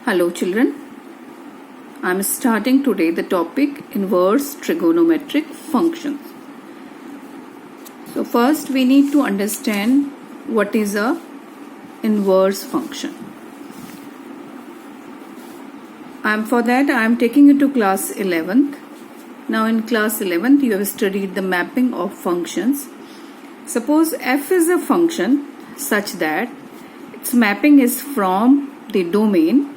Hello children, I am starting today the topic inverse trigonometric functions. So first we need to understand what is a inverse function. For that I am taking you to class 11th. Now in class 11th you have studied the mapping of functions. Suppose f is a function such that its mapping is from the domain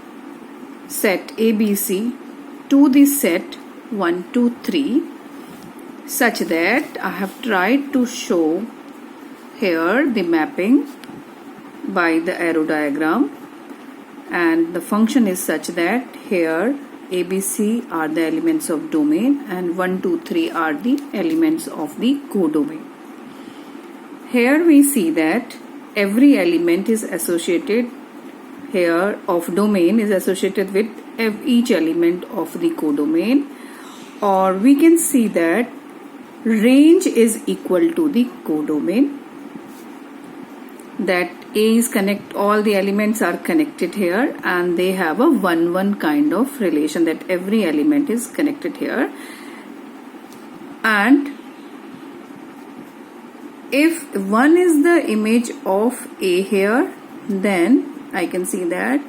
set ABC to the set 1, 2, 3 such that I have tried to show here the mapping by the arrow diagram, and the function is such that here ABC are the elements of domain and 1, 2, 3 are the elements of the codomain. Here we see that every element is associated here of domain is associated with each element of the codomain, or we can see that range is equal to the codomain, that A is all the elements are connected here and they have a 1-1 kind of relation, that every element is connected here. And if 1 is the image of A here, then I can see that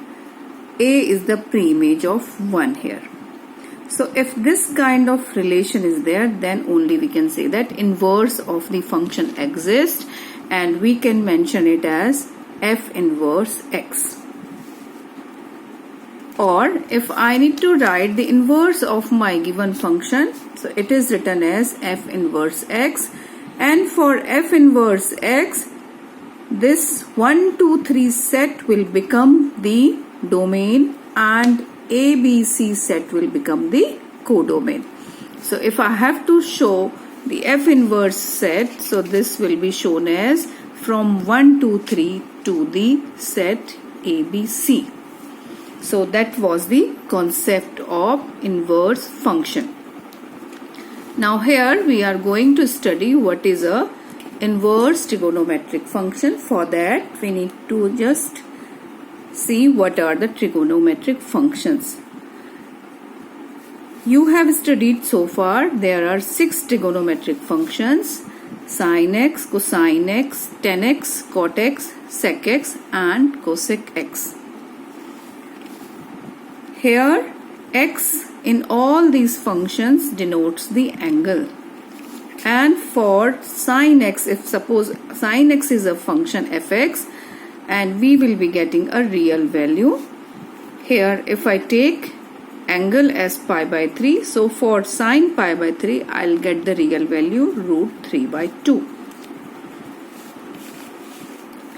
A is the pre-image of 1 here. So if this kind of relation is there, then only we can say that inverse of the function exists, and we can mention it as f inverse x. Or if I need to write the inverse of my given function, so it is written as f inverse x, and for f inverse x, this 1, 2, 3 set will become the domain and ABC set will become the codomain. So if I have to show the f inverse set, so this will be shown as from 1, 2, 3 to the set ABC. So that was the concept of inverse function. Now here we are going to study what is a inverse trigonometric function. For that we need to just see what are the trigonometric functions. You have studied so far there are 6 trigonometric functions: sin x, cosine x, tan x, cot x, sec x and cosec x. Here x in all these functions denotes the angle. And for sin x, if suppose sin x is a function fx and we will be getting a real value, here if I take angle as pi by 3, so for sin pi by 3 I'll get the real value root 3 by 2.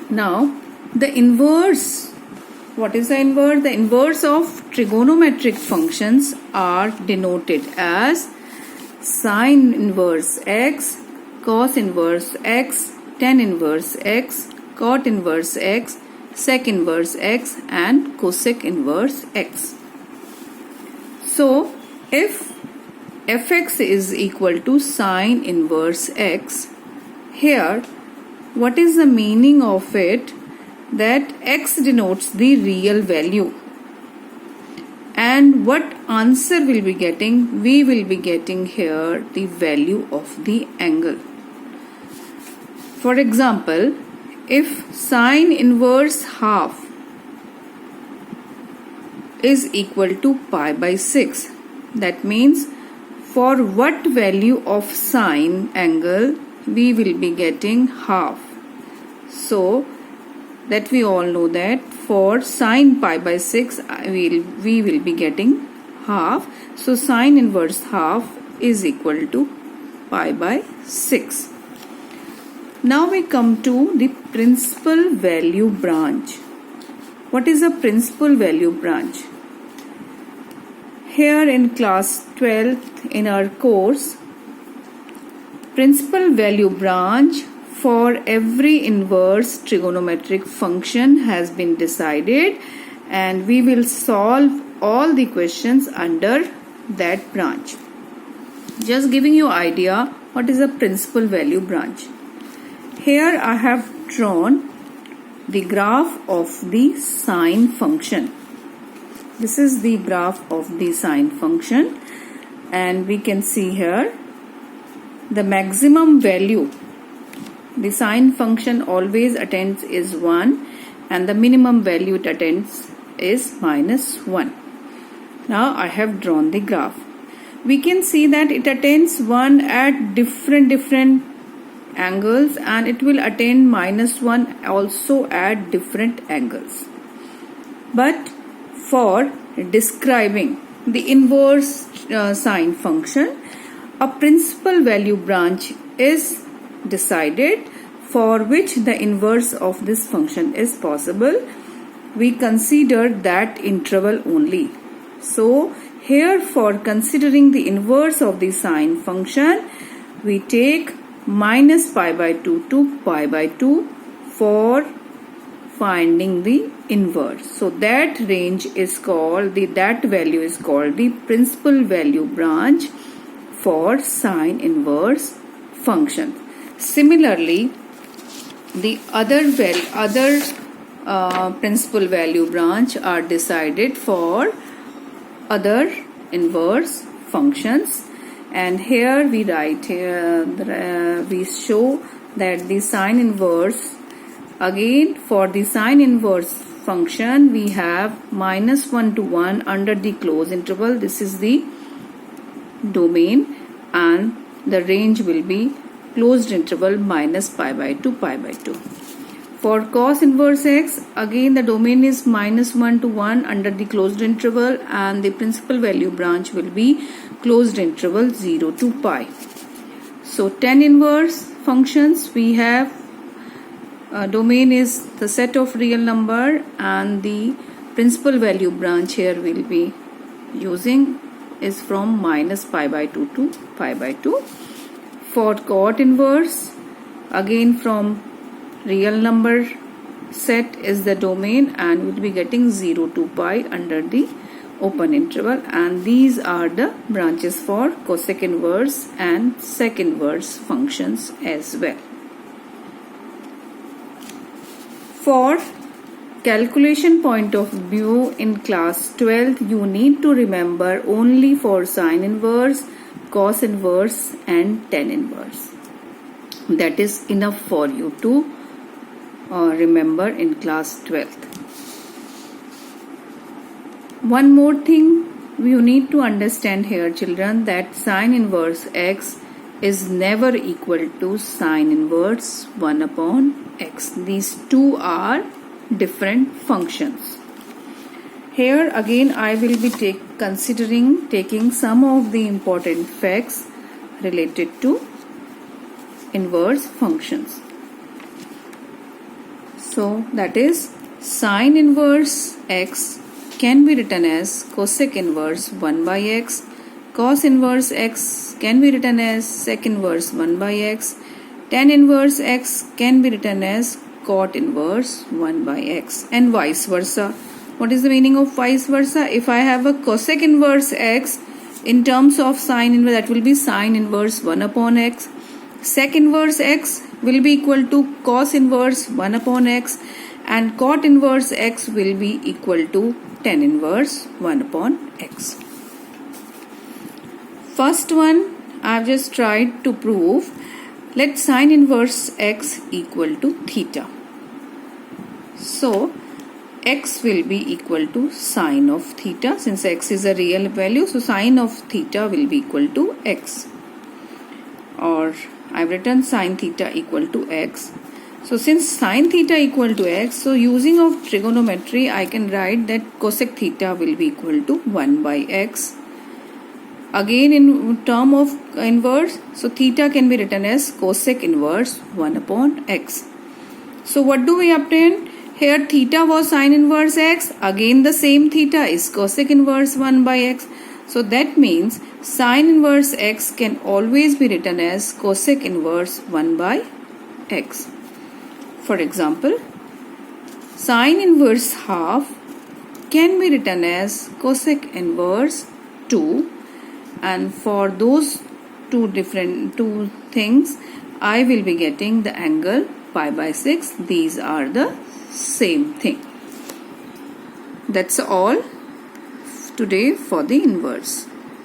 Now the inverse, what is the inverse? The inverse of trigonometric functions are denoted as sin inverse x, cos inverse x, tan inverse x, cot inverse x, sec inverse x and cosec inverse x. So if fx is equal to sin inverse x, here what is the meaning of it? That x denotes the real value. And what answer will be getting? We will be getting here the value of the angle. For example, if sin inverse half is equal to pi by 6, that means for what value of sine angle we will be getting half. So that we all know that for sin pi by 6 we will be getting half. So sin inverse half is equal to pi by 6. Now we come to the principal value branch. What is a principal value branch? Here in class 12th in our course, principal value branch for every inverse trigonometric function has been decided, and we will solve all the questions under that branch. Just giving you idea what is a principal value branch. Here I have drawn the graph of the sine function. This is the graph of the sine function, and we can see here the maximum value the sine function always attains is 1, and the minimum value it attains is -1. Now I have drawn the graph. We can see that it attains 1 at different angles, and it will attain -1 also at different angles. But for describing the inverse sine function, a principal value branch is decided for which the inverse of this function is possible. We consider that interval only. So here, for considering the inverse of the sine function, we take -π/2 to π/2 for finding the inverse. So that range is called that value is called the principal value branch for sine inverse function. Similarly, the other principal value branch are decided for other inverse functions, and here we write we show that the sine inverse, again for the sine inverse function we have -1 to 1 under the closed interval. This is the domain, and the range will be closed interval -π/2 to π/2. For cos inverse x, again the domain is -1 to 1 under the closed interval, and the principal value branch will be closed interval 0 to π. So tan inverse functions, we have domain is the set of real number, and the principal value branch here will be using is from -π/2 to π/2. For cot inverse, again from real number set is the domain, and we'll be getting 0 to π under the open interval, and these are the branches for cosec inverse and sec inverse functions as well. For calculation point of view in class 12th, you need to remember only for sine inverse, cos inverse and tan inverse. That is enough for you to remember in class 12th. One more thing you need to understand here, children, that sine inverse x is never equal to sine inverse 1 upon x. These two are different functions. Here again I will be taking some of the important facts related to inverse functions. So that is, sine inverse x can be written as cosec inverse 1 by x, cos inverse x can be written as sec inverse 1 by x, tan inverse x can be written as cot inverse 1 by x, and vice versa. What is the meaning of vice versa? If I have a cosec inverse x in terms of sine inverse, that will be sine inverse 1 upon x. Sec inverse x will be equal to cos inverse 1 upon x, and cot inverse x will be equal to tan inverse 1 upon x. First one I have just tried to prove. Let sine inverse x equal to theta. So x will be equal to sine of theta. Since x is a real value, so sine of theta will be equal to x. Or I've written sine theta equal to x. So since sine theta equal to x, so using of trigonometry I can write that cosec theta will be equal to 1 by x. Again in term of inverse, so theta can be written as cosec inverse 1 upon x. So what do we obtain? Here theta was sine inverse x, again the same theta is cosec inverse 1 by x. So that means sine inverse x can always be written as cosec inverse 1 by x. For example, sine inverse half can be written as cosec inverse 2, and for those two things I will be getting the angle π/6. These are the same thing. That's all. today for the inverse.